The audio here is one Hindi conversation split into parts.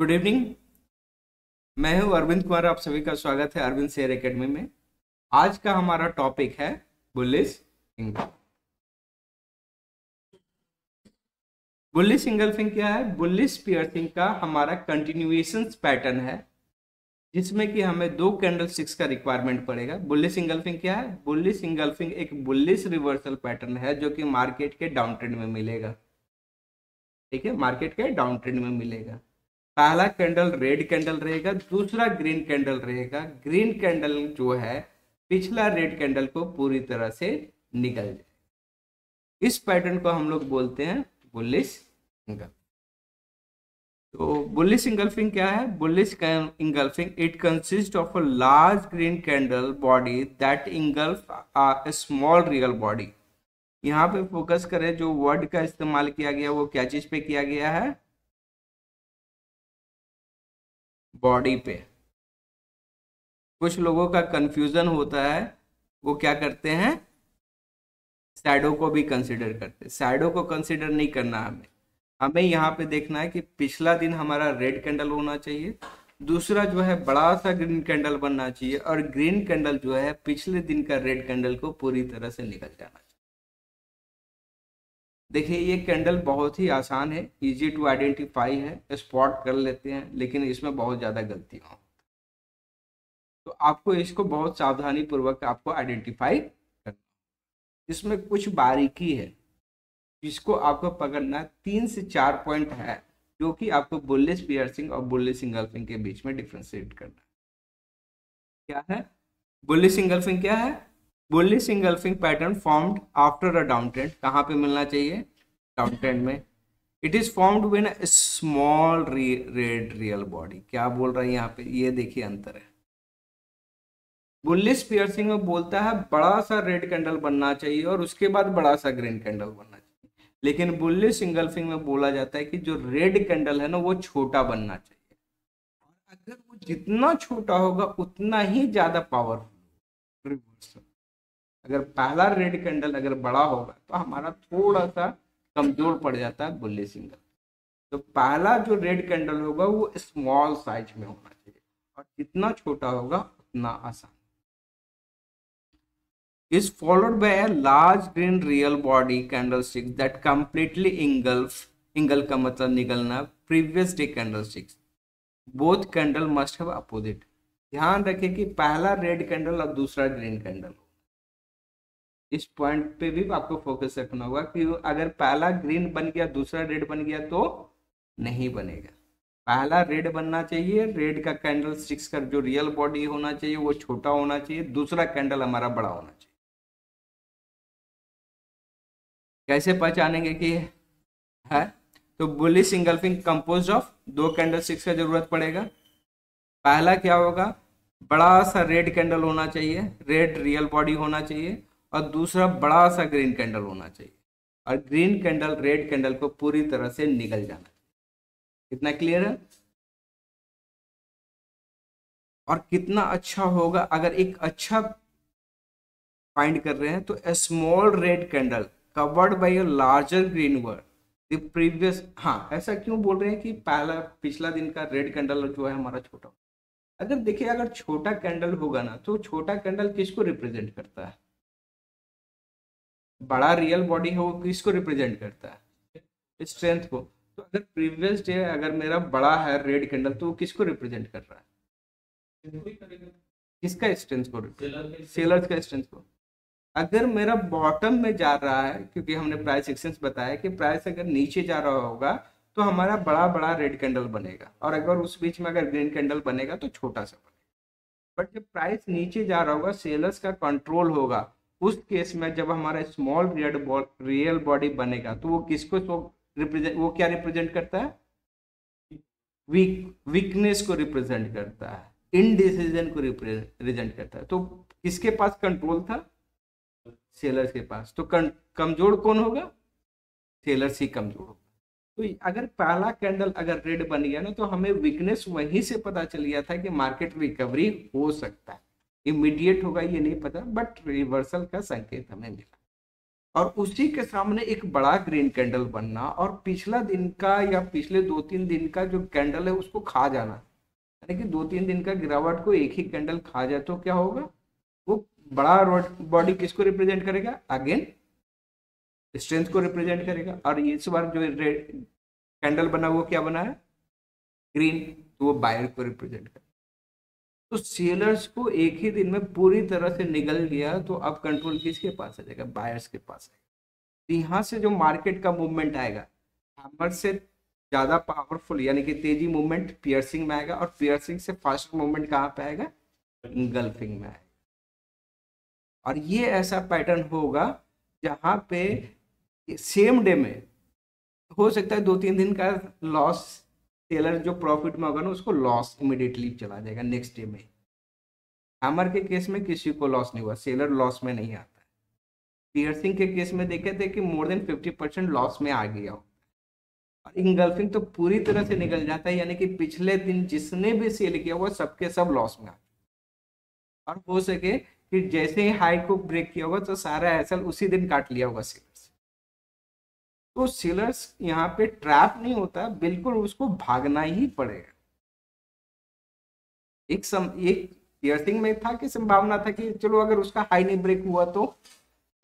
Good evening. मैं हूं अरविंद कुमार। आप सभी का स्वागत है अरविंद शेयर एकेडमी में। आज का हमारा टॉपिक है बुलिश इंगल्फिंग। बुलिश इंगल्फिंग क्या है? बुलिश पियर्सिंग का हमारा कंटिन्यूएशन पैटर्न है जिसमें कि हमें दो कैंडल स्टिक्स का रिक्वायरमेंट पड़ेगा। बुलिश इंगल्फिंग क्या है? बुलिश इंगल्फिंग एक बुलिश रिवर्सल पैटर्न है जो कि मार्केट के डाउन ट्रेंड में मिलेगा। ठीक है, मार्केट के डाउन ट्रेंड में मिलेगा। पहला कैंडल रेड कैंडल रहेगा, दूसरा ग्रीन कैंडल रहेगा। ग्रीन कैंडल जो है पिछला रेड कैंडल को पूरी तरह से निकल जाए। इस पैटर्न को हम लोग बोलते हैं बुलिश इंगल्फिंग। तो बुलिश इंगल्फिंग क्या है? Bullish engulfing it consist of a large green candle body that engulf a small real body. यहाँ पे फोकस करें, जो वर्ड का इस्तेमाल किया गया वो क्या चीज पे किया गया है? बॉडी पे। कुछ लोगों का कंफ्यूजन होता है, वो क्या करते हैं, शैडो को भी कंसिडर करते हैं। शैडो को कंसिडर नहीं करना हमें हमें यहाँ पे देखना है कि पिछला दिन हमारा रेड कैंडल होना चाहिए, दूसरा जो है बड़ा सा ग्रीन कैंडल बनना चाहिए, और ग्रीन कैंडल जो है पिछले दिन का रेड कैंडल को पूरी तरह से निकल जाना चाहिए। देखिए, ये कैंडल बहुत ही आसान है, इजी टू आइडेंटिफाई है, स्पॉट कर लेते हैं, लेकिन इसमें बहुत ज़्यादा गलतियाँ। तो आपको इसको बहुत सावधानी पूर्वक आपको आइडेंटिफाई करना। इसमें कुछ बारीकी है जिसको आपको पकड़ना है। 3 से 4 पॉइंट है जो कि आपको बुलिश पियर्सिंग और बुलिश इंगल्फिंग के बीच में डिफ्रेंशिएट करना है। क्या है बुलिश इंगल्फिंग? क्या है bullish engulfing? Pattern formed after a down trend. कहाँ पे मिलना चाहिए? डाउन ट्रेंड में। It is formed when a small red real body. क्या बोल रहा है यहाँ पे? ये देखिए अंतर है। बुलिश पियर्सिंग में बोलता है बड़ा सा रेड कैंडल बनना चाहिए और उसके बाद बड़ा सा ग्रीन कैंडल बनना चाहिए, लेकिन बुलिश इंगल्फिंग में बोला जाता है कि जो रेड कैंडल है ना वो छोटा बनना चाहिए, और अगर वो जितना छोटा होगा उतना ही ज्यादा पावरफुल रिवर्सल। अगर पहला रेड कैंडल अगर बड़ा होगा तो हमारा थोड़ा सा कमजोर पड़ जाता है बुलिश इंगल्फिंग। तो पहला जो रेड कैंडल होगा वो स्मॉल साइज में होना चाहिए, और जितना छोटा होगा उतना आसान। is followed by a large green real body candlestick that completely engulf का मतलब निकलना previous day candlesticks. both candle must have opposite. ध्यान रखें कि पहला रेड कैंडल और दूसरा ग्रीन कैंडल। इस पॉइंट पे भी आपको फोकस रखना होगा कि अगर पहला ग्रीन बन गया दूसरा रेड बन गया तो नहीं बनेगा। पहला रेड बनना चाहिए, रेड का कैंडल स्टिक्स का जो रियल बॉडी होना चाहिए वो छोटा होना चाहिए, दूसरा कैंडल हमारा बड़ा होना चाहिए। कैसे पहचानेंगे कि है? तो बुलिश इंगल्फिंग कंपोज्ड ऑफ दो कैंडल स्टिक्स का जरूरत पड़ेगा। पहला क्या होगा? बड़ा सा रेड कैंडल होना चाहिए, रेड रियल बॉडी होना चाहिए, और दूसरा बड़ा सा ग्रीन कैंडल होना चाहिए, और ग्रीन कैंडल रेड कैंडल को पूरी तरह से निकल जाना चाहिए। कितना क्लियर है? और कितना अच्छा होगा अगर एक अच्छा फाइंड कर रहे हैं तो a small red candle covered by a larger green one the previous. हाँ, ऐसा क्यों बोल रहे हैं कि पहला पिछला दिन का रेड कैंडल जो है हमारा छोटा? अगर देखिए, अगर छोटा कैंडल होगा ना तो छोटा कैंडल किसको रिप्रेजेंट करता है? बड़ा रियल बॉडी है वो किसको रिप्रेजेंट करता है? स्ट्रेंथ को। तो अगर प्रीवियस डे अगर मेरा बड़ा है रेड कैंडल तो वो किसको रिप्रेजेंट कर रहा है? किसका स्ट्रेंथ को? सेलर्स का स्ट्रेंथ को। अगर मेरा बॉटम में जा रहा है, क्योंकि हमने प्राइस एक्शंस बताया कि प्राइस अगर नीचे जा रहा होगा तो हमारा बड़ा बड़ा रेड कैंडल बनेगा, और अगर उस बीच में अगर ग्रीन कैंडल बनेगा तो छोटा सा बनेगा। बट जब प्राइस नीचे जा रहा होगा, सेलर्स का कंट्रोल होगा, उस केस में जब हमारा स्मॉल रियल बॉडी बनेगा तो वो किसको रिप्रेजेंट, वो क्या रिप्रेजेंट करता है? वीकनेस को रिप्रेजेंट करता है, इनडिसीजन को रिप्रेजेंट करता है। तो किसके पास कंट्रोल था? सेलर्स के पास। तो कमजोर कौन होगा? सेलर्स ही कमजोर होगा। तो अगर पहला कैंडल अगर रेड बन गया ना तो हमें वीकनेस वहीं से पता चल गया था कि मार्केट रिकवरी हो सकता है। इमीडिएट होगा ये नहीं पता, बट रिवर्सल का संकेत हमें मिला। और उसी के सामने एक बड़ा ग्रीन कैंडल बनना और पिछला दिन का या पिछले 2-3 दिन का जो कैंडल है उसको खा जाना, यानी कि 2-3 दिन का गिरावट को एक ही कैंडल खा जाए तो क्या होगा, वो बड़ा बॉडी किसको रिप्रेजेंट करेगा, अगेन स्ट्रेंथ को रिप्रेजेंट करेगा। और इस बार जो रेड कैंडल बना वो क्या बना है, ग्रीन, तो वो बायर को रिप्रेजेंट करेगा। तो सेलर्स को एक ही दिन में पूरी तरह से निगल गया, तो अब कंट्रोल किसके पास आ जाएगा, बायर्स के पास आएगा। तो यहाँ से जो मार्केट का मूवमेंट आएगा हैमर से ज्यादा पावरफुल, यानी कि तेजी मूवमेंट पियर्सिंग में आएगा, और पियर्सिंग से फास्ट मूवमेंट कहाँ पे आएगा, इंगल्फिंग में आएगा। और ये ऐसा पैटर्न होगा जहाँ पे सेम डे में हो सकता है 2-3 दिन का लॉस, सेलर जो प्रॉफिट में होगा ना उसको लॉस इमिडिएटली चला जाएगा नेक्स्ट डे में। हैमर के केस में किसी को लॉस नहीं हुआ, सेलर लॉस में नहीं आता है। पियर्सिंग के केस में देखे थे कि मोर देन 50% लॉस में आ गया हो। और इंगल्फिंग तो पूरी तरह से निकल जाता है, यानी कि पिछले दिन जिसने भी सेल किया हुआ सबके सब लॉस में आ गए। और हो सके कि जैसे ही हाई को ब्रेक किया होगा तो सारा एसएल उसी दिन काट लिया होगा सेलर्स। तो सेलर्स यहाँ पे ट्रैप नहीं होता, बिल्कुल उसको भागना ही पड़ेगा। एक पियर्सिंग में था कि संभावना था कि चलो अगर उसका हाई नहीं ब्रेक हुआ तो,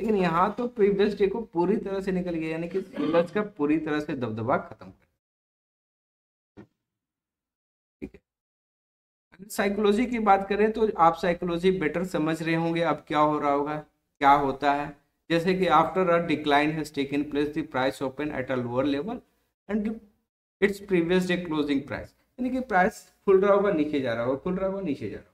लेकिन यहाँ तो प्रीवियस डे को पूरी तरह से निकल गया, यानी कि सेलर्स का पूरी तरह से दबदबा खत्म कर। ठीक है, अगर साइकोलॉजी की बात करें तो आप साइकोलॉजी बेटर समझ रहे होंगे अब क्या हो रहा होगा, क्या होता है। जैसे कि after a decline has taken place the price open at a lower level and its previous day closing price, यानी कि प्राइस खुल रहा होगा नीचे जा रहा होगा, खुल रहा होगा नीचे जा रहा होगा,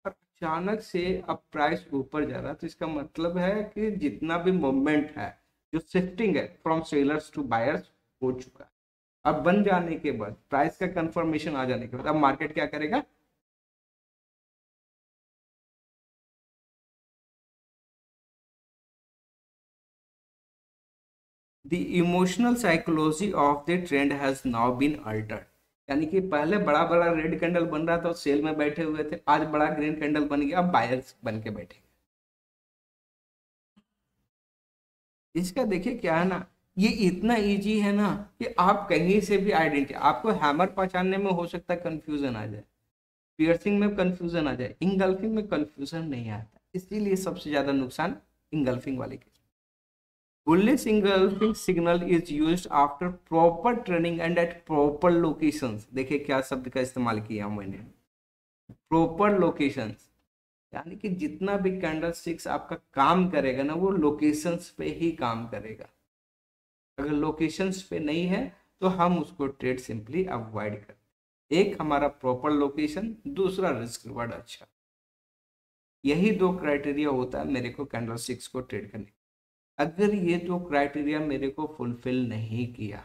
और अचानक से अब प्राइस ऊपर जा रहा है, तो इसका मतलब है कि जितना भी मूवमेंट है, जो शिफ्टिंग है फ्रॉम सेलर्स टू बायर्स हो चुका है। अब बन जाने के बाद, प्राइस का कंफर्मेशन आ जाने के बाद अब मार्केट क्या करेगा, the emotional psychology of the trend has now been altered, यानी कि पहले बड़ा बड़ा रेड कैंडल बन रहा था और सेल में बैठे हुए थे, आज बड़ा ग्रीन कैंडल बन गया, अब बायर्स बन के बैठे। इसका देखिए क्या है ना, ये इतना इजी है ना कि आप कहीं से भी आइडेंटिटी, आपको हैमर पहचानने में हो सकता है कंफ्यूजन आ जाए, पियर्सिंग में कंफ्यूजन आ जाए, इंगल्फिंग में कंफ्यूजन नहीं आता, इसीलिए सबसे ज्यादा नुकसान इंगल्फिंग वाले के। Bullish engulfing signal is used after proper training and at proper locations। देखिए क्या शब्द का इस्तेमाल किया मैंने, प्रॉपर लोकेशंस, यानी कि जितना भी कैंडल स्टिक्स आपका काम करेगा ना वो लोकेशंस पे ही काम करेगा। अगर लोकेशंस पे नहीं है तो हम उसको ट्रेड सिंपली अवॉइड कर, एक हमारा प्रॉपर लोकेशन, दूसरा रिस्क रिवार्ड अच्छा, यही दो क्राइटेरिया होता है मेरे को कैंडल स्टिक्स को ट्रेड करने। अगर ये दो क्राइटेरिया मेरे को फुलफिल नहीं किया,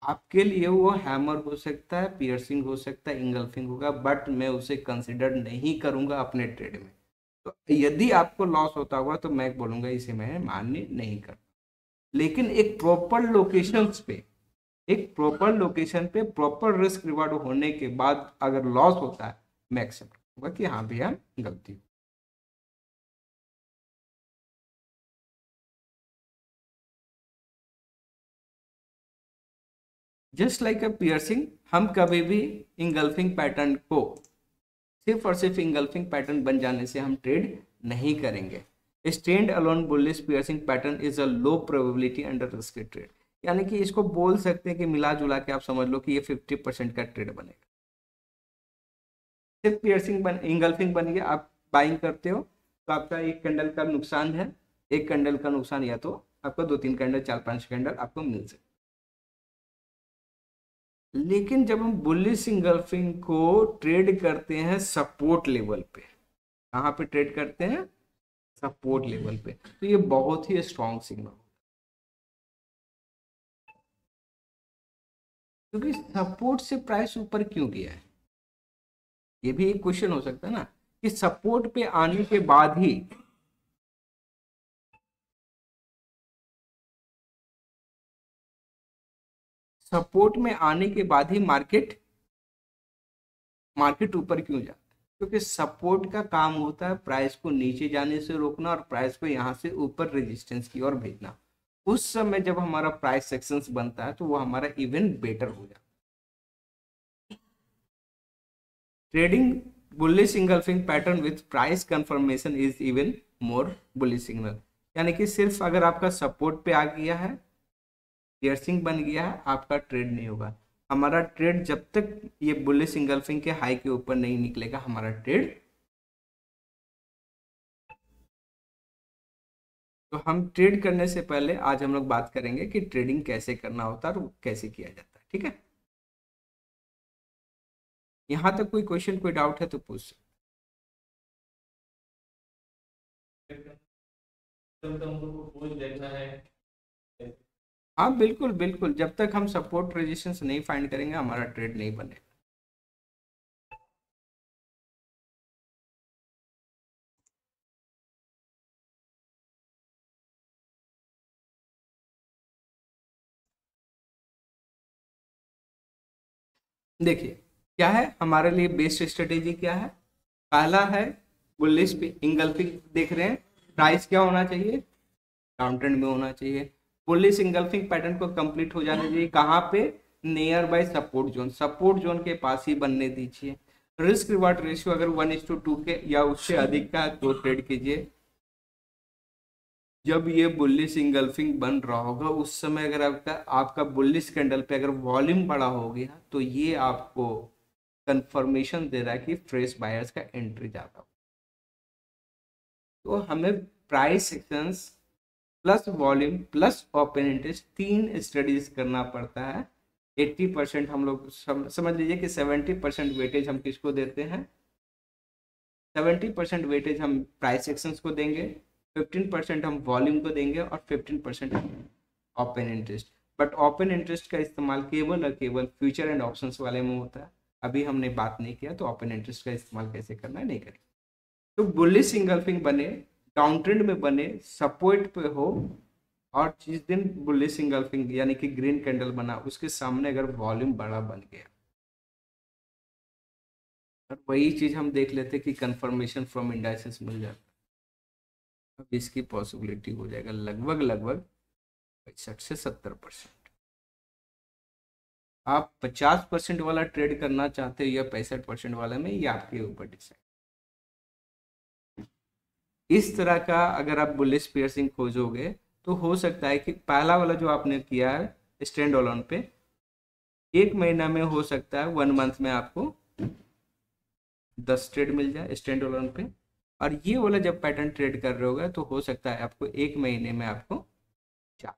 आपके लिए वो हैमर हो सकता है, पियर्सिंग हो सकता है, इंगल्फिंग होगा, बट मैं उसे कंसिडर नहीं करूंगा अपने ट्रेड में। तो यदि आपको लॉस होता होगा तो मैं बोलूंगा इसे मैं मान्य नहीं कर, लेकिन एक प्रॉपर लोकेशंस पे, एक प्रॉपर लोकेशन पे प्रॉपर रिस्क रिवार्ड होने के बाद अगर लॉस होता है मैं एक्सेप्ट करूंगा कि हाँ भैया गलती हो। जस्ट लाइक अ पियर्सिंग, हम कभी भी इंगल्फिंग पैटर्न को सिर्फ और सिर्फ इंगल्फिंग पैटर्न बन जाने से हम ट्रेड नहीं करेंगे। Stand alone bullish piercing pattern is a low probability under risk trade, यानी कि इसको बोल सकते हैं कि मिला जुला के आप समझ लो कि ये 50% का ट्रेड बनेगा। सिर्फ पियर्सिंग बन, इंगल्फिंग बन गया, आप बाइंग करते हो तो आपका एक कैंडल का नुकसान है, एक कैंडल का नुकसान, या तो आपको 2-3 कैंडल 4-5 कैंडल आपको मिल सकते। लेकिन जब हम बुलिश इंगल्फिंग को ट्रेड करते हैं सपोर्ट लेवल पे, कहाँ पे ट्रेड करते हैं, सपोर्ट लेवल पे, तो ये बहुत ही स्ट्रॉन्ग सिग्नल, क्योंकि सपोर्ट से प्राइस ऊपर क्यों गया है, ये भी एक क्वेश्चन हो सकता है ना, कि सपोर्ट पे आने के बाद ही, सपोर्ट में आने के बाद ही मार्केट मार्केट ऊपर क्यों जाता है। क्योंकि सपोर्ट का काम होता है प्राइस को नीचे जाने से रोकना और प्राइस को यहाँ से ऊपर रेजिस्टेंस की ओर भेजना। उस समय जब हमारा प्राइस सेक्शंस बनता है तो वो हमारा इवन बेटर हो जाता है। Trading bullish engulfing pattern with price confirmation is even more bullish signal. यानी कि सिर्फ अगर आपका सपोर्ट पे आ गया है, पियर्सिंग बन गया है, आपका ट्रेड नहीं होगा। हमारा ट्रेड जब तक ये बुलिश इंगल्फिंग के हाई के ऊपर नहीं निकलेगा, हमारा ट्रेड। तो हम ट्रेड करने से पहले आज हम लोग बात करेंगे कि ट्रेडिंग कैसे करना होता है और कैसे किया जाता है। ठीक है, यहाँ तक कोई क्वेश्चन, कोई डाउट है तो पूछ सकते हैं। हाँ बिल्कुल बिल्कुल, जब तक हम सपोर्ट रेजिस्टेंस नहीं फाइंड करेंगे हमारा ट्रेड नहीं बनेगा। देखिए क्या है हमारे लिए बेस्ट स्ट्रेटेजी, क्या है? पहला है बुलिश इंगल्फिंग, देख रहे हैं प्राइस क्या होना चाहिए, डाउन ट्रेंड में होना चाहिए। बुलिश इंगल्फिंग पैटर्न को कंप्लीट हो जाना चाहिए कहाँ पे? Near by support zone, support zone के पास ही बनने दीजिए। रिस्क रिवार्ड रेशियो अगर 1:2 के या उससे अधिक का है तो ट्रेड कीजिए। जब ये बुलिश इंगल्फिंग बन रहा होगा उस समय अगर आपका आपका बुलिश कैंडल पे अगर वॉल्यूम बड़ा हो गया तो ये आपको कंफर्मेशन दे रहा है कि फ्रेश बायर्स का एंट्री ज्यादा हो। तो हमें price sections plus volume plus open interest 3 studies करना पड़ता है। 80% हम लोग समझ लीजिए कि 70% वेटेज हम किसको देते हैं? 70% वेटेज हम प्राइस सेक्शंस को देंगे, 15% हम वॉल्यूम को देंगे और 15% open interest. But open interest का इस्तेमाल केवल और केवल फ्यूचर एंड ऑप्शंस वाले में होता है। अभी हमने बात नहीं किया तो ओपन इंटरेस्ट का इस्तेमाल कैसे करना है नहीं करेंगे। तो बुलिश इंगल्फिंग बने, डाउन ट्रेंड में बने, सपोर्ट पे हो और जिस दिन बुलिश इंगल्फिंग यानी कि ग्रीन कैंडल बना उसके सामने अगर वॉल्यूम बड़ा बन गया, और वही चीज हम देख लेते कि कंफर्मेशन फ्रॉम इंडाइसेस मिल जाता, अब इसकी पॉसिबिलिटी हो जाएगा लगभग लगभग 65 से 70%। आप 50% वाला ट्रेड करना चाहते हो या 65% वाला में, ये आपके ऊपर डिसाइड। इस तरह का अगर आप बुलिश पियर्सिंग खोजोगे तो हो सकता है कि पहला वाला जो आपने किया है स्टैंड अलोन पे, 1 महीना में हो सकता है 1 मंथ में आपको 10 ट्रेड मिल जाए स्टैंड अलोन पे। और ये वाला जब पैटर्न ट्रेड कर रहे होगा तो हो सकता है आपको 1 महीने में आपको 4।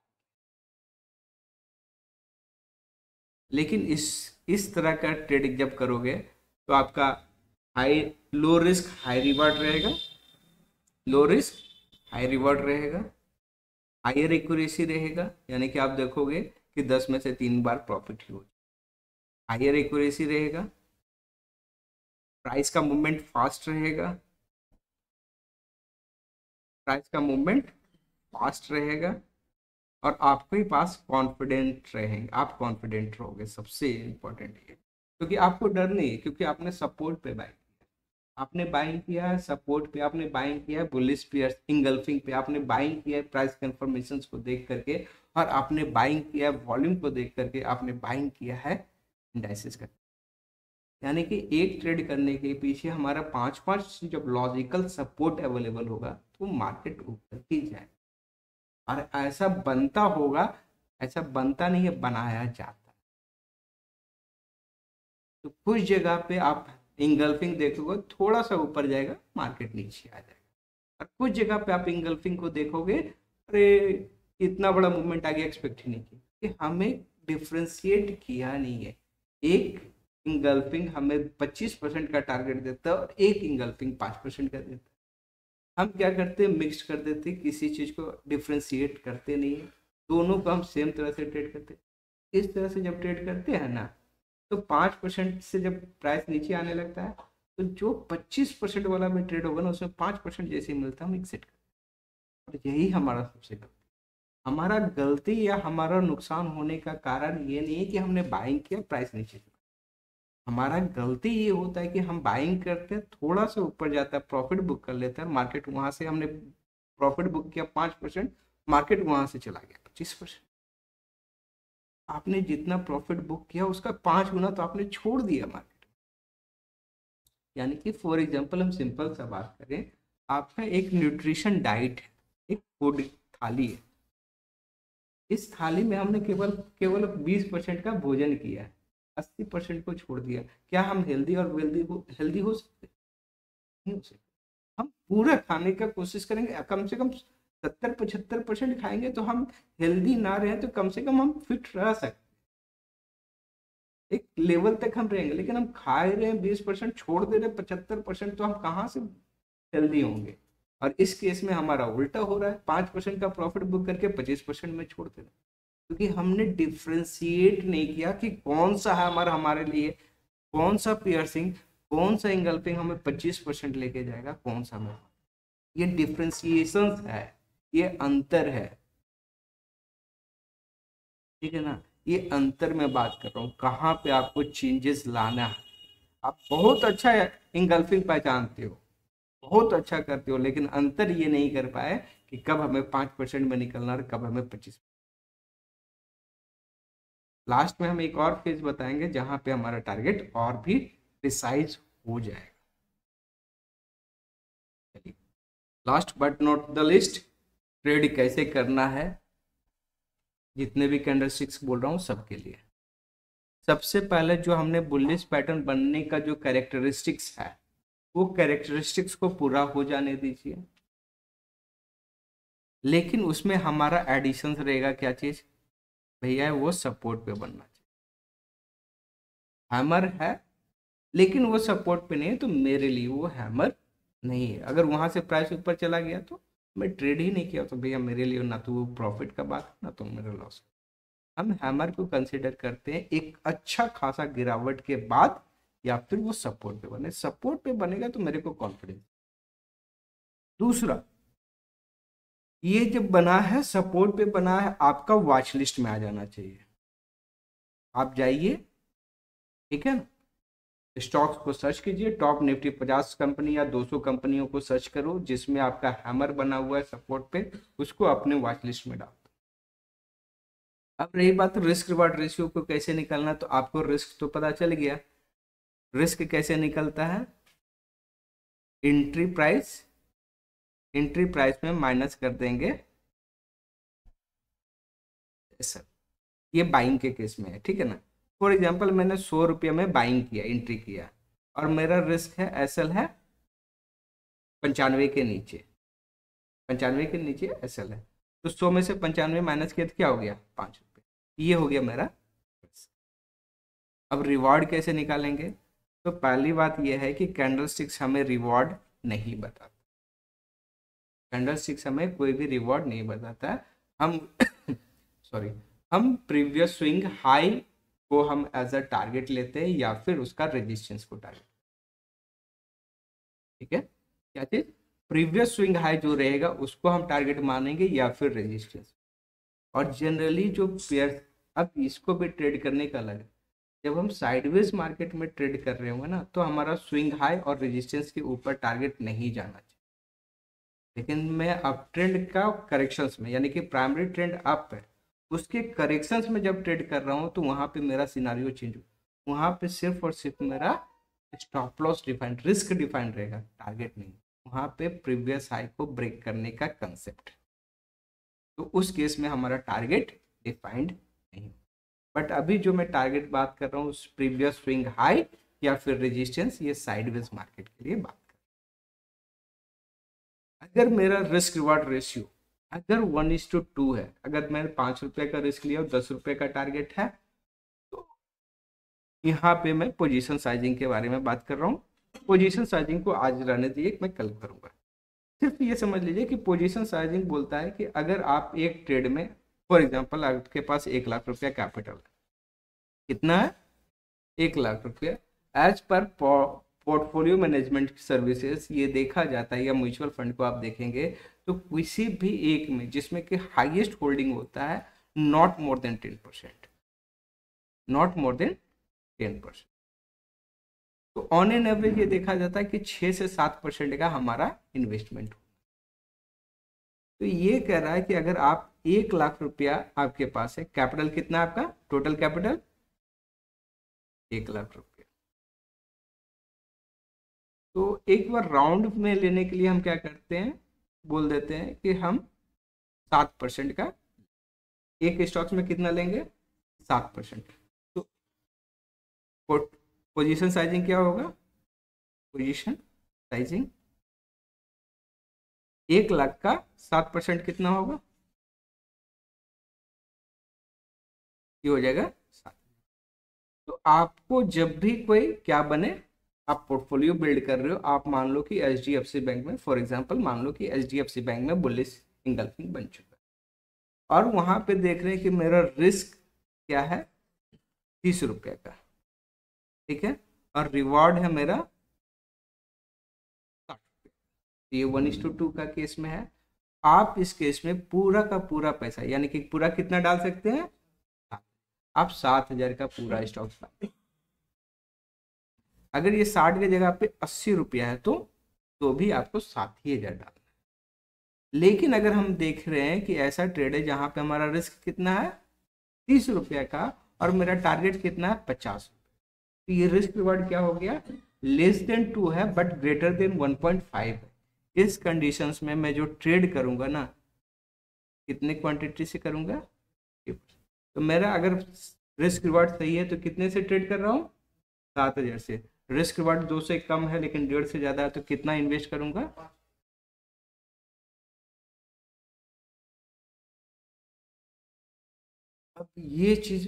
लेकिन इस तरह का ट्रेडिंग जब करोगे तो आपका high low risk high reward रहेगा, लो रिस्क हाई रिवार्ड रहेगा, हायर एक्यूरेसी रहेगा। यानी कि आप देखोगे कि 10 में से 3 बार प्रॉफिट ही हो। हायर एक्यूरेसी रहेगा, प्राइस का मूवमेंट फास्ट रहेगा, प्राइस का मूवमेंट फास्ट रहेगा और आपके पास कॉन्फिडेंट रहेंगे, आप कॉन्फिडेंट रहोगे, सबसे इंपॉर्टेंट ये। क्योंकि आपको डर नहीं है, क्योंकि आपने सपोर्ट पे बाइंग किया, आपने बाइंग किया है सपोर्ट पे, आपने बाइंग किया है बुलिश पियर्स इंगल्फिंग पे, आपने बाइंग किया है प्राइस कंफर्मेशन को देख करके, और आपने बाइंग किया है वॉल्यूम को देख करके, आपने बाइंग किया है इंडाइसेस का। यानी कि एक ट्रेड करने के पीछे हमारा 5-5 जब लॉजिकल सपोर्ट अवेलेबल होगा तो मार्केट ऊपर ही जाए। और ऐसा बनता होगा, ऐसा बनता नहीं है, बनाया जाता है। तो कुछ जगह पे आप इंगल्फिंग देखोगे थोड़ा सा ऊपर जाएगा मार्केट नीचे आ जाएगा, और कुछ जगह पे आप इंगल्फिंग को देखोगे अरे इतना बड़ा मूवमेंट आगे एक्सपेक्ट ही नहीं किया। कि हमें डिफ्रेंशिएट किया नहीं है। एक इंगल्फिंग हमें 25% का टारगेट देता है और एक इंगल्फिंग 5% का देता है। हम क्या करते हैं, मिक्स कर देते हैं, किसी चीज को डिफ्रेंशिएट करते नहीं है, दोनों को हम सेम तरह से ट्रेड करते हैं। इस तरह से जब ट्रेड करते हैं ना तो 5% से जब प्राइस नीचे आने लगता है तो जो 25% वाला में ट्रेड होगा ना उसमें 5% जैसे ही मिलता है हम एग्जिट करते हैं। और यही हमारा सबसे गलती, हमारा गलती या हमारा नुकसान होने का कारण ये नहीं है कि हमने बाइंग किया प्राइस नीचे चला, हमारा गलती ये होता है कि हम बाइंग करते हैं, थोड़ा सा ऊपर जाता है, प्रॉफिट बुक कर लेते हैं, मार्केट वहां से हमने प्रॉफिट बुक किया 5%, मार्केट वहां से चला गया 25%। आपने जितना प्रॉफिट बुक किया उसका 5 गुना तो आपने छोड़ दिया मार्केट। यानी कि फॉर एग्जांपल हम सिंपल सा बात करें, आपका एक न्यूट्रिशन डाइट है, एक फूड थाली है, इस थाली में हमने केवल केवल 20% का भोजन किया है, 80% को छोड़ दिया, क्या हम हेल्दी और हेल्दी हो सकते? नहीं हो सकते। हम पूरा खाने का कोशिश करेंगे, कम से कम 70-75% खाएंगे तो हम हेल्दी ना रहे तो कम से कम हम फिट रह सकते, एक लेवल तक हम रहेंगे। लेकिन हम खा रहे हैं 20%, छोड़ दे रहे हैं 75%, तो हम कहाँ से हेल्दी होंगे? और इस केस में हमारा उल्टा हो रहा है, 5% का प्रॉफिट बुक करके 25% में छोड़ दे रहे हैं, क्योंकि हमने डिफ्रेंशिएट नहीं किया कि कौन सा है हमारा, हमारे लिए कौन सा पियर्सिंग, कौन सा इंगल्फिंग हमें 25% लेके जाएगा, कौन सा में। ये डिफ्रेंसिएशन है, ये अंतर है, ठीक है ना? ये अंतर मैं बात कर रहा हूँ, कहाँ पे आपको चेंजेस लाना है। आप बहुत अच्छा इंगल्फिंग पहचानते हो, बहुत अच्छा करते हो, लेकिन अंतर ये नहीं कर पाए कि कब हमें 5% में निकलना और कब हमें 25। लास्ट में हम एक और फेज बताएंगे जहां पे हमारा टारगेट और भी प्रिसाइज हो जाएगा। Last but not the list, trade कैसे करना है, जितने भी कैंडल स्टिक्स बोल रहा हूँ सबके लिए। सबसे पहले जो हमने बुलिश पैटर्न बनने का जो कैरेक्टरिस्टिक्स है, वो कैरेक्टरिस्टिक्स को पूरा हो जाने दीजिए, लेकिन उसमें हमारा एडिशन रहेगा क्या चीज भैया, वो सपोर्ट पे बनना चाहिए। हैमर है लेकिन वो सपोर्ट पे नहीं है, तो मेरे लिए वो हैमर नहीं है। अगर वहां से प्राइस ऊपर चला गया तो मैं ट्रेड ही नहीं किया, तो भैया मेरे लिए ना तो वो प्रॉफिट का बात ना तो मेरा लॉस। हम हैमर को कंसिडर करते हैं एक अच्छा खासा गिरावट के बाद, या फिर वो सपोर्ट पे बने, सपोर्ट पे बनेगा तो मेरे को कॉन्फिडेंस। दूसरा, ये जब बना है सपोर्ट पे बना है, आपका वॉच लिस्ट में आ जाना चाहिए। आप जाइए, ठीक है ना, स्टॉक्स को सर्च कीजिए, टॉप निफ्टी 50 कंपनी या 200 कंपनियों को सर्च करो जिसमें आपका हैमर बना हुआ है सपोर्ट पे, उसको अपने वॉच लिस्ट में डाल दो। अब रही बात रिस्क रिवार्ड रेशियो को कैसे निकालना, तो आपको रिस्क तो पता चल गया। रिस्क कैसे निकलता है, एंट्री प्राइस, एंट्री प्राइस में माइनस कर देंगे सर, ये बाइंग के केस में है, ठीक है ना। फॉर एग्जांपल मैंने 100 रुपये में बाइंग किया, एंट्री किया, और मेरा रिस्क है एसएल है 95 के नीचे, 95 के नीचे एसएल है, तो 100 में से 95 माइनस किया तो क्या हो गया, 5 रुपये, ये हो गया मेरा risk। अब रिवॉर्ड कैसे निकालेंगे, तो पहली बात यह है कि कैंडल स्टिक्स हमें रिवॉर्ड नहीं बताता, कैंडल स्टिक्स हमें कोई भी रिवॉर्ड नहीं बताता। हम सॉरी, हम प्रीवियस स्विंग हाई को हम एज अ टारगेट लेते हैं या फिर उसका रेजिस्टेंस को टारगेट, ठीक है, क्या चीज, प्रीवियस स्विंग हाई जो रहेगा उसको हम टारगेट मानेंगे या फिर रेजिस्टेंस। और जनरली जो पेयर, अब इसको भी ट्रेड करने का अलग है, जब हम साइडवेज मार्केट में ट्रेड कर रहे होंगे ना, तो हमारा स्विंग हाई और रेजिस्टेंस के ऊपर टारगेट नहीं जाना चाहिए। लेकिन मैं अप ट्रेंड का करेक्शंस में, यानी कि प्राइमरी ट्रेंड अप है, उसके करेक्शंस में जब ट्रेड कर रहा हूँ तो वहां पे मेरा सिनारियो चेंज हो, वहां पे सिर्फ और सिर्फ मेरा stop loss defined, risk defined रहेगा, टारगेट नहीं। वहां पे प्रीवियस हाई को ब्रेक करने का कंसेप्ट, तो उस केस में हमारा टारगेट डिफाइंड नहीं। बट अभी जो मैं टारगेट बात कर रहा हूँ, प्रीवियस स्विंग हाई या फिर रेजिस्टेंस, ये साइडवेज मार्केट के लिए बात कर। अगर मेरा रिस्क रिवार्ड रेशियो अगर 1:2 है, अगर मैंने 5 रुपए का रिस्क लिया और 10 रुपए का टारगेट है, तो यहाँ पे मैं पोजीशन साइजिंग के बारे में बात कर रहा हूँ। पोजीशन साइजिंग को आज रहने दीजिए, मैं कल करूंगा। सिर्फ ये समझ लीजिए कि पोजीशन साइजिंग बोलता है कि अगर आप एक ट्रेड में, फॉर एग्जांपल आपके पास 1 लाख रुपया कैपिटल है, कितना है, 1 लाख रुपया, as per portfolio management services ये देखा जाता है, या म्यूचुअल फंड को आप देखेंगे तो किसी भी एक में जिसमें कि हाईएस्ट होल्डिंग होता है not more than 10%, not more than 10%। तो ऑन एन एवरेज ये देखा जाता है कि 6 से 7% का हमारा इन्वेस्टमेंट हो। तो ये कह रहा है कि अगर आप 1 लाख रुपया आपके पास है, कैपिटल कितना है आपका, टोटल कैपिटल 1 लाख रुपया। तो एक बार राउंड में लेने के लिए हम क्या करते हैं, बोल देते हैं कि हम 7% का, एक स्टॉक्स में कितना लेंगे, 7%। तो पोजीशन साइजिंग क्या होगा, पोजीशन साइजिंग 1 लाख का 7% कितना होगा, ये हो जाएगा 7। तो आपको जब भी कोई क्या बने, आप पोर्टफोलियो बिल्ड कर रहे हो, आप मान लो कि एचडीएफसी बैंक में, फॉर एग्जांपल मान लो कि एचडीएफसी बैंक में बुलिश इंगल्फिंग बन चुका है और वहां पे देख रहे हैं कि मेरा रिस्क क्या है, 30 रुपये का, ठीक है, और रिवॉर्ड है मेरा 60 रुपये। ये 1:2 का केस में है। आप इस केस में पूरा का पूरा पैसा, यानी कि पूरा कितना डाल सकते हैं, आप 7,000 का पूरा स्टॉक डाल। अगर ये 60 की जगह पे 80 रुपया है तो भी आपको 7,000 डालना है। लेकिन अगर हम देख रहे हैं कि ऐसा ट्रेड है जहां पे हमारा रिस्क कितना है, 30 रुपया का, और मेरा टारगेट कितना है, 50 रुपये, तो ये रिस्क रिवार्ड क्या हो गया, लेस देन 2 है बट ग्रेटर देन 1.5 है। इस कंडीशंस में मैं जो ट्रेड करूंगा ना, कितने क्वांटिटी से करूंगा, तो मेरा अगर रिस्क रिवार्ड सही है तो कितने से ट्रेड कर रहा हूँ, 7,000 से। रिस्क रिवार्ड 2 से कम है लेकिन 1.5 से ज्यादा है तो कितना इन्वेस्ट करूंगा। अब ये चीज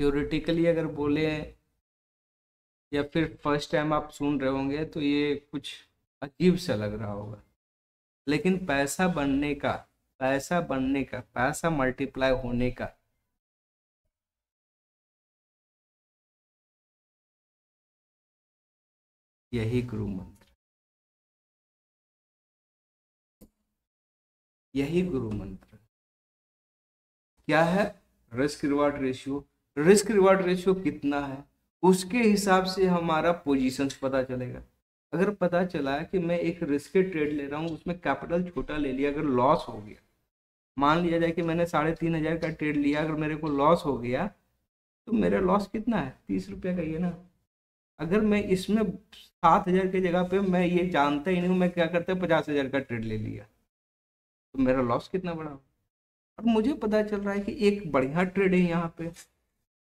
थ्योरेटिकली अगर बोले या फिर फर्स्ट टाइम आप सुन रहे होंगे तो ये कुछ अजीब सा लग रहा होगा, लेकिन पैसा मल्टीप्लाई होने का यही गुरु मंत्र, यही गुरु मंत्र क्या है, risk reward ratio. Risk reward ratio कितना है उसके हिसाब से हमारा पोजीशंस पता चलेगा। अगर पता चला कि मैं एक रिस्की ट्रेड ले रहा हूँ, उसमें कैपिटल छोटा ले लिया, अगर लॉस हो गया, मान लिया जाए कि मैंने 3,500 का ट्रेड लिया, अगर मेरे को लॉस हो गया तो मेरा लॉस कितना है, 30 रुपये का ही है ना। अगर मैं इसमें 7,000 की जगह पे मैं ये जानता ही नहीं हूँ, मैं क्या करता है 50,000 का ट्रेड ले लिया, तो मेरा लॉस कितना बड़ा हो। और मुझे पता चल रहा है कि एक बढ़िया ट्रेड है यहाँ पे,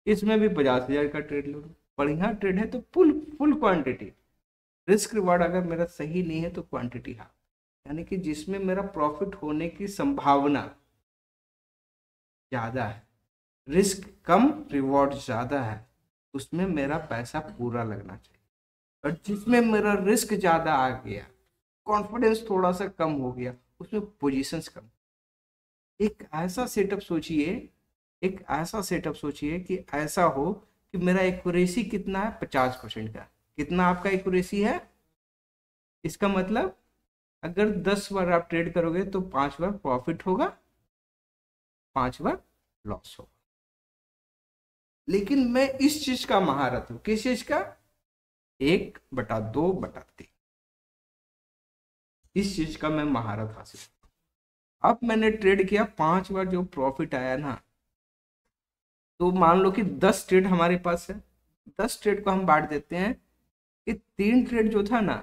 इसमें भी 50,000 का ट्रेड लो, बढ़िया ट्रेड है तो full full quantity. Risk reward अगर मेरा सही नहीं है तो क्वांटिटी हाफ, यानी कि जिसमें मेरा प्रॉफिट होने की संभावना ज्यादा है, रिस्क कम रिवॉर्ड ज्यादा है, उसमें मेरा पैसा पूरा लगना चाहिए। और जिसमें मेरा रिस्क ज्यादा आ गया, कॉन्फिडेंस थोड़ा सा कम हो गया, उसमें पोजीशंस कम। एक ऐसा सेटअप सोचिए, एक ऐसा सेटअप सोचिए कि ऐसा हो कि मेरा एक्यूरेसी कितना है, 50% का। कितना आपका एक्यूरेसी है, इसका मतलब अगर 10 बार आप ट्रेड करोगे तो 5 बार प्रॉफिट होगा, 5 बार लॉस होगा। लेकिन मैं इस चीज का महारत हूं, किस चीज का, 1/2/3, इस चीज का मैं महारत हासिल। अब मैंने ट्रेड किया, 5 बार जो प्रॉफिट आया ना, तो मान लो कि 10 ट्रेड हमारे पास है, 10 ट्रेड को हम बांट देते हैं कि 3 ट्रेड जो था ना,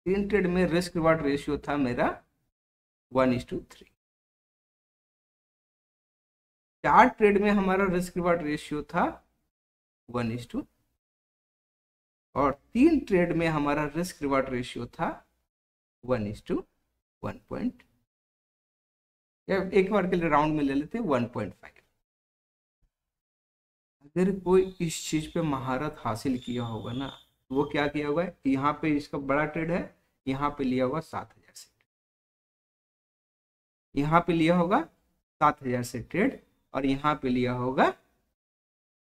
3 ट्रेड में रिस्क रिवार्ड रेशियो था मेरा 1:3। 4 ट्रेड में हमारा रिस्क रिवार्ड रेशियो था 1:, और 3 ट्रेड में हमारा रिस्क रिवार्ड रेशियो था 1:1. एक बार के लिए राउंड में ले लेते 1.5। अगर कोई इस चीज पे महारत हासिल किया होगा ना, वो क्या किया होगा, यहाँ पे इसका बड़ा ट्रेड है, यहाँ पे लिया होगा 7,000 से, यहाँ पे लिया होगा 7,000 से ट्रेड, और यहाँ पे लिया होगा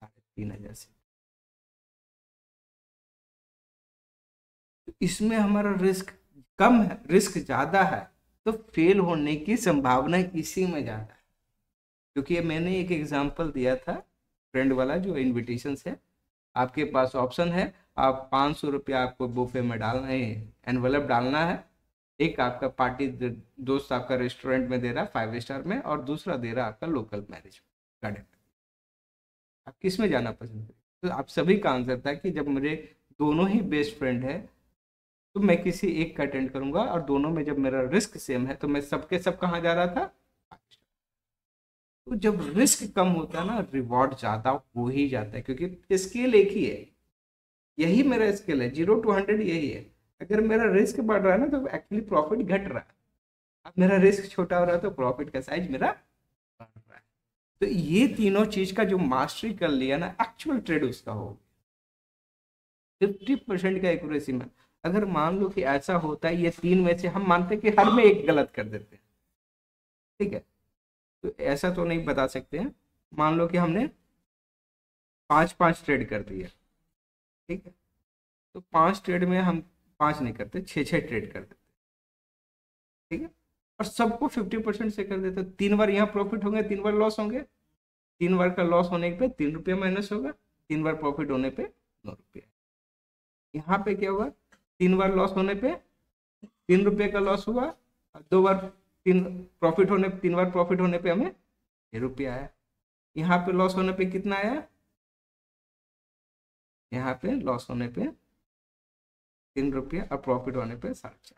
3,500 से। तो इसमें हमारा रिस्क कम है, रिस्क ज्यादा है, तो फेल होने की संभावना इसी में ज्यादा है। क्योंकि मैंने एक एग्जांपल दिया था फ्रेंड वाला, जो इनविटेशन है, आपके पास ऑप्शन है, आप 500 रुपया आपको बुफे में डालना है, एनवलप डालना है। एक आपका पार्टी दोस्त आपका रेस्टोरेंट में दे रहा है 5 स्टार में, और दूसरा दे रहा है आपका लोकल मैरिज गार्डन। आप किस में जाना पसंद करें? तो आप सभी का आंसर था कि जब मेरे दोनों ही बेस्ट फ्रेंड है तो मैं किसी एक का अटेंड करूंगा, और दोनों में जब मेरा रिस्क सेम है तो मैं सबके सब कहाँ जा रहा था। तो जब रिस्क कम होता है ना, रिवॉर्ड ज्यादा हो ही जाता है, क्योंकि स्केल एक ही है। यही मेरा स्केल है, 0 to 100 यही है। अगर मेरा रिस्क बढ़ रहा है ना तो एक्चुअली प्रॉफिट घट रहा है। अब मेरा रिस्क छोटा हो रहा है तो प्रॉफिट का साइज मेरा बढ़ रहा है। तो ये तीनों चीज का जो मास्टरी कर लिया ना, एक्चुअल ट्रेड उसका हो 50% का एक्यूरेसी में। अगर मान लो कि ऐसा होता है, ये तीन में से हम मानते हैं कि हर में एक गलत कर देते हैं, ठीक है, तो ऐसा तो नहीं बता सकते हैं। मान लो कि हमने 5 5 ट्रेड कर दिया, ठीक है, तो 5 ट्रेड में हम 5 नहीं करते, 6 6 ट्रेड कर देते, ठीक है, और सबको 50% से कर देते। 3 बार यहाँ प्रॉफिट होंगे, 3 बार लॉस होंगे। 3 बार का लॉस होने पे 3 रुपया माइनस होगा, 3 बार प्रॉफिट होने पे 9 रुपया। यहाँ पे क्या होगा, 3 बार लॉस होने पे 3 रुपये का लॉस हुआ, और 2 बार 3 बार प्रॉफिट होने पे हमें 6 रुपया आया। यहाँ पे लॉस होने पे कितना आया, यहाँ पे लॉस होने पे 3 रुपया, और प्रॉफिट होने पे 4.5।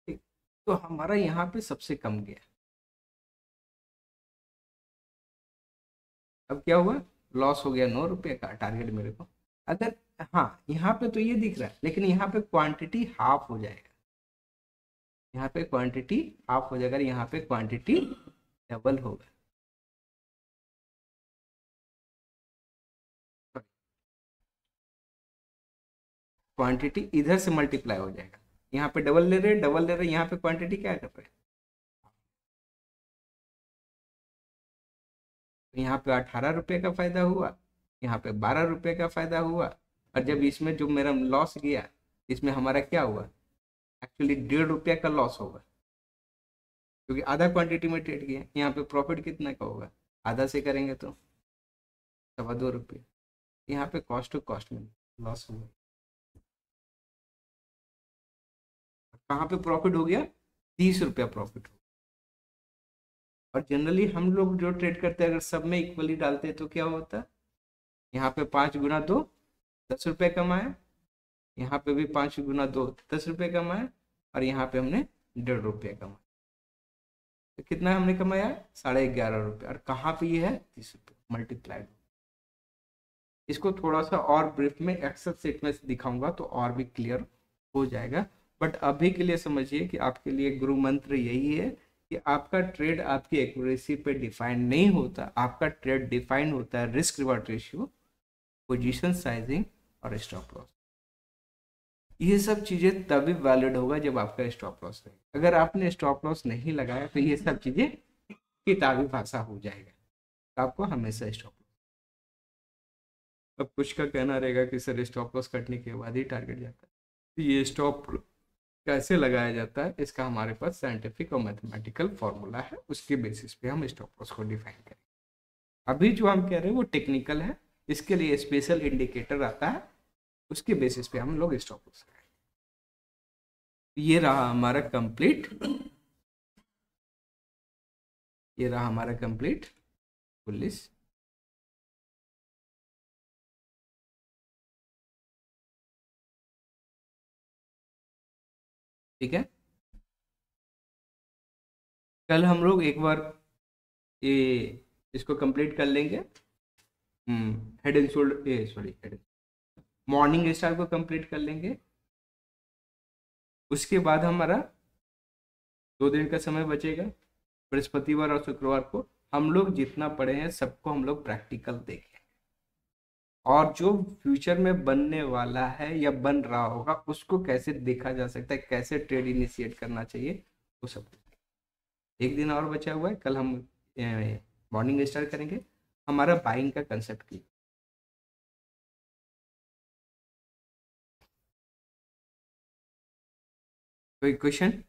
ठीक, तो हमारा यहाँ पे सबसे कम गया। अब क्या हुआ, लॉस हो गया 9 रुपये का टारगेट मेरे को। अगर, हाँ, यहाँ पे तो ये दिख रहा है, लेकिन यहाँ पे क्वांटिटी हाफ हो जाएगा। यहाँ पे क्वांटिटी हाफ हो जाएगा, यहाँ पे क्वांटिटी डबल होगा। क्वांटिटी इधर से मल्टीप्लाई हो जाएगा। यहाँ पे डबल ले रहे, डबल ले रहे, यहाँ पे क्वांटिटी क्या कर रहे हैं, तो यहाँ पे 18 रुपये का फायदा हुआ, यहाँ पे 12 रुपये का फायदा हुआ। और जब इसमें जो मेरा लॉस गया, इसमें हमारा क्या हुआ, एक्चुअली 1.5 रुपया का लॉस होगा, क्योंकि आधा क्वांटिटी में ट्रेड किया। यहाँ पे प्रॉफिट कितना का होगा, आधा से करेंगे तो 2.25 रुपये। यहाँ पे कॉस्ट टू कॉस्ट में लॉस हुआ। कहाँ पे प्रॉफिट हो गया, 30 रुपया प्रॉफिट हो। और जनरली हम लोग जो ट्रेड करते हैं, अगर सब में इक्वली डालते हैं तो क्या होता है, यहाँ पे 5 गुना 2 10 रुपये कमाए, यहाँ पे भी 5 गुना 2 10 रुपये कमाए, और यहाँ पे हमने 1.5 रुपया कमाया। तो कितना हमने कमाया, 11.5 रुपये। और कहाँ पे ये है, 30 रुपये मल्टीप्लाइड। इसको थोड़ा सा और ब्रीफ में एक्सेल सीट में दिखाऊंगा तो और भी क्लियर हो जाएगा। बट अभी के लिए समझिए कि आपके लिए गुरु मंत्र यही है कि आपका ट्रेड आपकी एक्यूरेसी पे डिफाइन नहीं होता, आपका ट्रेड डिफाइन होता है risk reward ratio, position sizing और स्टॉप लॉस। ये सब चीजें तभी वैलिड होगा जब आपका स्टॉप लॉस रहेगा। अगर आपने स्टॉप लॉस नहीं लगाया तो ये सब चीजें किताबी भाषा हो जाएगा। तो आपको हमेशा स्टॉप लॉस। अब कुछ का कहना रहेगा कि सर स्टॉप लॉस कटने के बाद ही टारगेट जाता है, तो ये स्टॉप कैसे लगाया जाता है, इसका हमारे पास साइंटिफिक और मैथमेटिकल फॉर्मूला है, उसके बेसिस पे हम स्टॉप लॉस को डिफाइन करेंगे। अभी जो हम कह रहे हैं वो टेक्निकल है, इसके लिए स्पेशल इंडिकेटर आता है, उसके बेसिस पे हम लोग स्टॉप लॉस करेंगे। ये रहा हमारा कंप्लीट, ये रहा हमारा कंप्लीट बुलिश। ठीक है, कल हम लोग एक बार ये इसको कंप्लीट कर लेंगे। Head and shoulder, A sorry, head morning star को कंप्लीट कर लेंगे। उसके बाद हमारा 2 दिन का समय बचेगा, बृहस्पतिवार और शुक्रवार को हम लोग जितना पढ़े हैं सबको हम लोग प्रैक्टिकल देखें, और जो फ्यूचर में बनने वाला है या बन रहा होगा उसको कैसे देखा जा सकता है, कैसे ट्रेड इनिशिएट करना चाहिए, वो सब। एक दिन और बचा हुआ है, कल हम मॉर्निंग स्टार्ट करेंगे। हमारा बाइंग का कंसेप्ट की कोई क्वेश्चन।